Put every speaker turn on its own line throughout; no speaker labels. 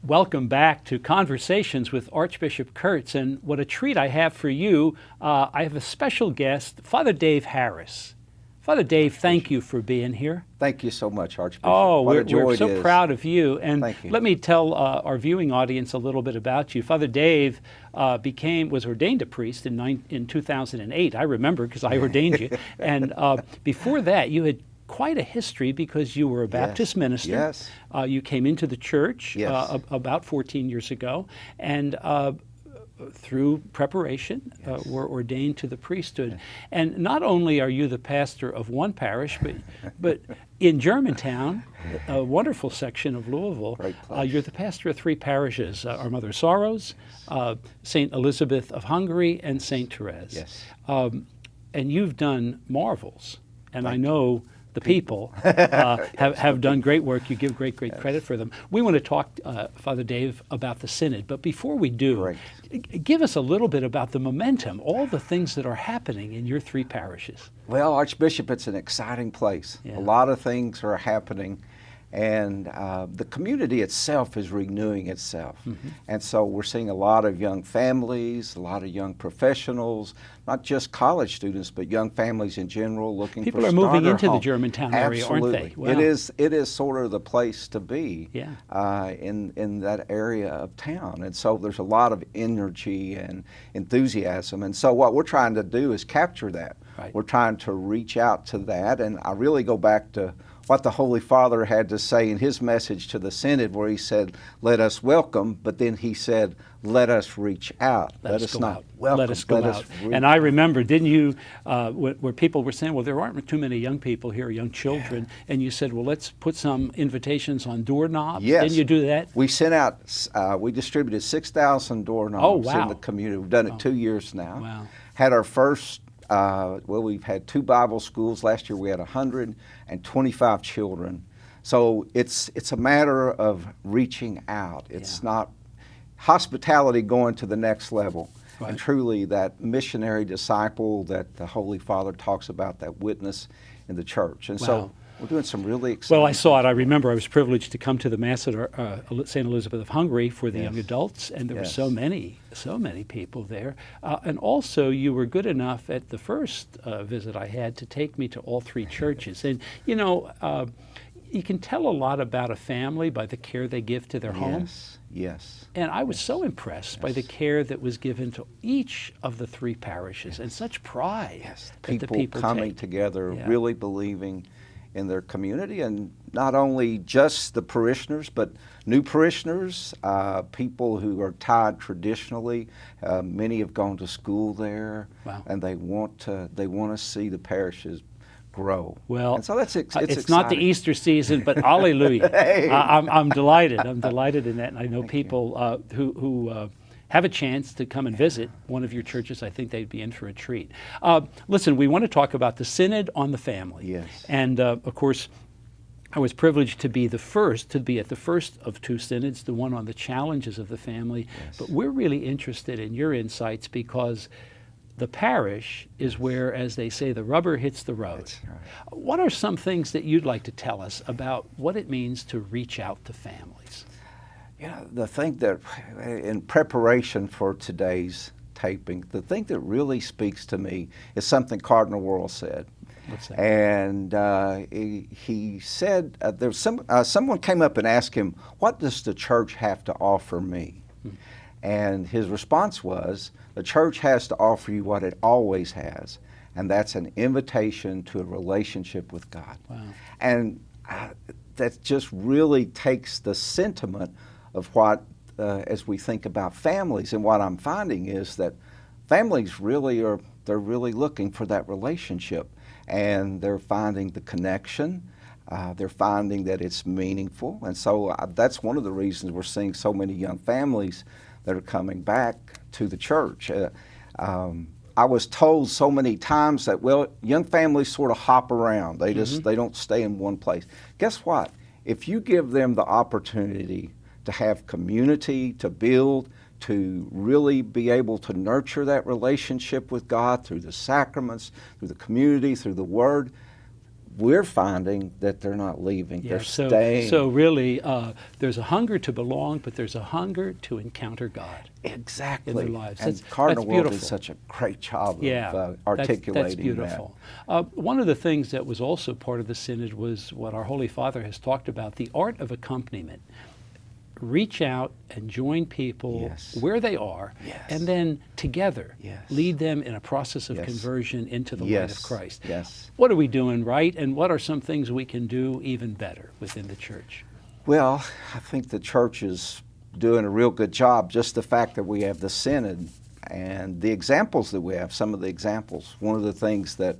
Welcome back to Conversations with Archbishop Kurtz, and what a treat I have for you. I have a special guest, Father Dave Harris. Father Dave, thank you for being here.
Thank you so much, Archbishop.
Oh,
what a joy
we're so proud of you. And
Thank you.
let me tell our viewing audience a little bit about you. Father Dave was ordained a priest in 2008. I remember because I ordained you. And before that, you had quite a history because you were a Baptist minister.
Yes.
You came into the church
Yes.
about 14 years ago, and through preparation were ordained to the priesthood. And not only are you the pastor of one parish, but in Germantown, a wonderful section of Louisville, you're the pastor of three parishes, Our Mother of Sorrows, St. Elizabeth of Hungary, and St. Therese.
Yes.
And you've done marvels, and I know the people have done great work. You give great credit for them. We want to talk, Father Dave, about the Synod. But before we do, give us a little bit about the momentum, all the things that are happening in your three parishes.
Well, Archbishop, it's an exciting place.
Yeah.
A lot of things are happening, and the community itself is renewing itself.
Mm-hmm.
And so we're seeing a lot of young families, a lot of young professionals, not just college students, but young families in general looking for
People are moving into the
homes.
Germantown area,
Absolutely.
aren't they? Wow.
It is sort of the place to be
Yeah.
in that area of town. And so there's a lot of energy and enthusiasm. And so what we're trying to do is capture that.
Right.
We're trying to reach out to that. And I really go back to what the Holy Father had to say in his message to the Synod, where he said, let us welcome, but then he said, let us reach out. Let us not welcome.
Let us go out. And I remember, didn't you, where people were saying, well, there aren't too many young people here, young children, and you said, well, let's put some invitations on doorknobs.
Yes.
Didn't you do that?
We sent out, we distributed 6,000 doorknobs in the community. We've done it 2 years now.
Wow.
Had our first, we've had 2 Bible schools. Last year we had 125 children. So it's a matter of reaching out. It's not hospitality going to the next level.
Right.
And truly that missionary disciple that the Holy Father talks about, that witness in the church. And so we're doing some really exciting
Well, I saw it. I remember I was privileged to come to the Mass at St. Elizabeth of Hungary for the young adults, and there were so many people there. And also, you were good enough at the first visit I had to take me to all 3 churches. And, you know, you can tell a lot about a family by the care they give to their home.
Yes.
And I was so impressed by the care that was given to each of the 3 parishes, and such pride that the people
coming
take.
together, really believing in their community, and not only just the parishioners, but new parishioners, people who are tied traditionally. Many have gone to school there, and they want to see the parishes grow.
Well,
and so it's
it's not the Easter season, but hallelujah. I'm delighted. I'm delighted in that, and I know people who have a chance to come and visit one of your churches. I think they'd be in for a treat. Listen, we want to talk about the Synod on the family.
Yes.
And of course, I was privileged to be at the first of 2 synods, the one on the challenges of the family.
Yes.
But we're really interested in your insights because the parish is where, as they say, the rubber hits the road.
That's right.
What are some things that you'd like to tell us about what it means to reach out to families?
You know, the thing that, in preparation for today's taping, the thing that really speaks to me is something Cardinal Wuerl said.
What's that?
And he said, there was someone came up and asked him, what does the church have to offer me? And his response was, the church has to offer you what it always has, and that's an invitation to a relationship with God.
Wow.
And that just really takes the sentiment of what, as we think about families, and what I'm finding is that families really they're really looking for that relationship, and they're finding the connection. They're finding that it's meaningful, and so that's one of the reasons we're seeing so many young families that are coming back to the church. I was told so many times that, well, young families sort of hop around. They they don't stay in one place. Guess what? If you give them the opportunity to have community, to build, to really be able to nurture that relationship with God through the sacraments, through the community, through the Word, we're finding that they're not leaving.
Yeah,
They're staying.
So really, there's a hunger to belong, but there's a hunger to encounter God.
Exactly.
In their lives.
And
That's
Cardinal World
beautiful.
did such a great job
Yeah,
of articulating
that's beautiful. One of the things that was also part of the Synod was what our Holy Father has talked about, the art of accompaniment. Reach out and join people
Yes.
where they are,
Yes.
and then together
Yes.
lead them in a process of
Yes.
conversion into the light
Yes.
of Christ.
Yes.
What are we doing right, and what are some things we can do even better within the church?
Well, I think the church is doing a real good job. Just the fact that we have the Synod and the examples that we have, some of the examples. One of the things that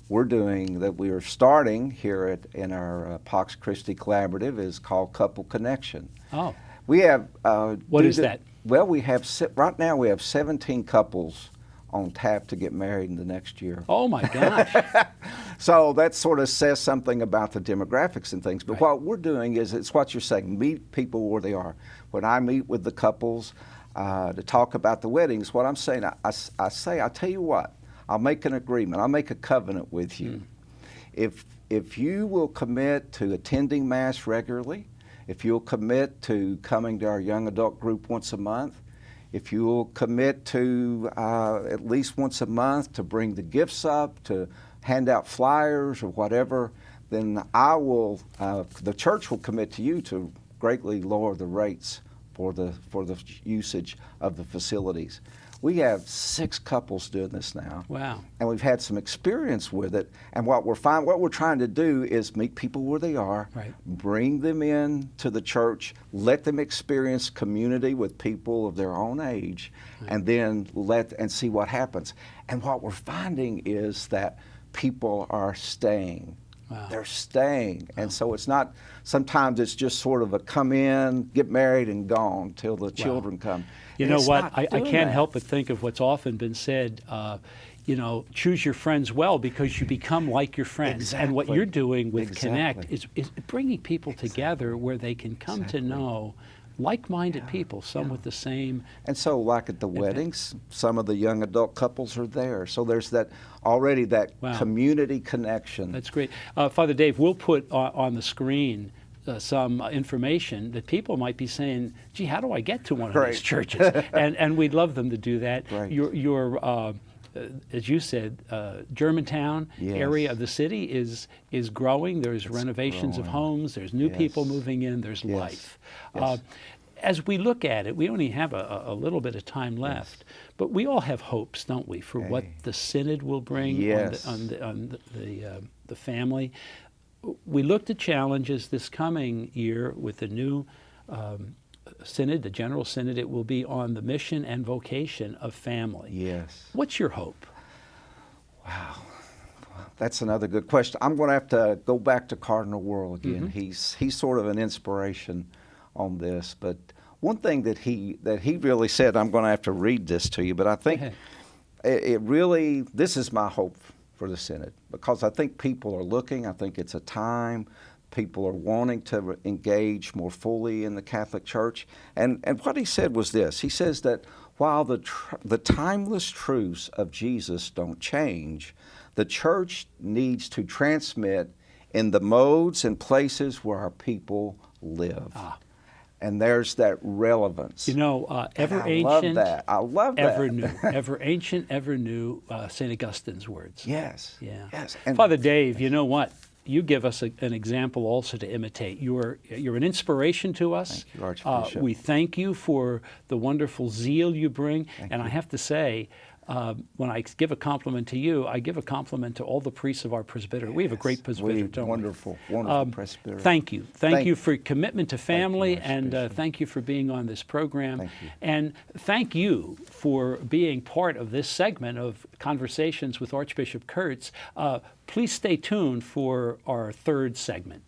we're doing, that we are starting here in our Pax Christi Collaborative, is called Couple Connection.
Oh,
We have.
what is that?
Well, we have right now we have 17 couples on tap to get married in the next year.
Oh my gosh.
So that sort of says something about the demographics and things. But
Right.
what we're doing is, it's what you're saying, meet people where they are. When I meet with the couples to talk about the weddings, what I'm saying, I say, I tell you what, I'll make an agreement, I'll make a covenant with you. If you will commit to attending Mass regularly, if you'll commit to coming to our young adult group once a month, if you'll commit to at least once a month to bring the gifts up, to hand out flyers or whatever, then I will, the church will commit to you to greatly lower the rates for the usage of the facilities. We have 6 couples doing this now.
Wow.
And we've had some experience with it. And what we're trying to do is meet people where they are,
Right.
bring them in to the church, let them experience community with people of their own age, and then see what happens. And what we're finding is that people are staying.
Wow.
They're staying. And so it's not, sometimes it's just sort of a come in, get married, and gone till the children come.
You
And
know
it's
what?
not
I
doing
can't
that.
help but think of what's often been said. Choose your friends well, because you become like your friends. And what
Exactly.
you're doing with
Exactly.
Connect is bringing people together where they can come to know like-minded people, some with the same.
And so, like at the weddings, some of the young adult couples are there. So there's that
Wow.
community connection.
That's great. Father Dave, we'll put on the screen some information that people might be saying, gee, how do I get to one of
Right.
these churches? and we'd love them to do that.
Right.
Your as you said, Germantown
Yes.
area of the city is growing. There's renovations of
growing.
homes. There's new people
Yes.
moving in. There's
Yes.
life.
Yes.
As we look at it, we only have a little bit of time left, but we all have hopes, don't we, for what
Hey.
the Synod will bring
Yes.
on the family. We looked at challenges this coming year with the new Synod, the General Synod. It will be on the mission and vocation of family.
Yes.
What's your hope?
Wow. That's another good question. I'm going to have to go back to Cardinal World again. He's sort of an inspiration on this. But one thing that he really said, I'm going to have to read this to you, but I think it really, this is my hope for the Synod, because I think people are looking. I think it's a time people are wanting to engage more fully in the Catholic Church. And what he said was this. He says that while the timeless truths of Jesus don't change, the Church needs to transmit in the modes and places where our people live. And there's that relevance.
You know, ever
And
ancient,
I love that.
ever new. Ever ancient, ever new, St. Augustine's words.
Yes.
Yeah.
Yes. And
Father Dave, you know what? You give us an example also to imitate. You're an inspiration to us.
Thank you, Archbishop.
We thank you for the wonderful zeal you bring.
Thank
I have to say, when I give a compliment to you, I give a compliment to all the priests of our presbytery. We have a great presbytery, don't we?
Wonderful presbytery.
Thank you. Thank
Thank
you for your commitment to family, and
Archbishop.
thank you for being on this program.
Thank you.
And thank you for being part of this segment of Conversations with Archbishop Kurtz. Please stay tuned for our third segment.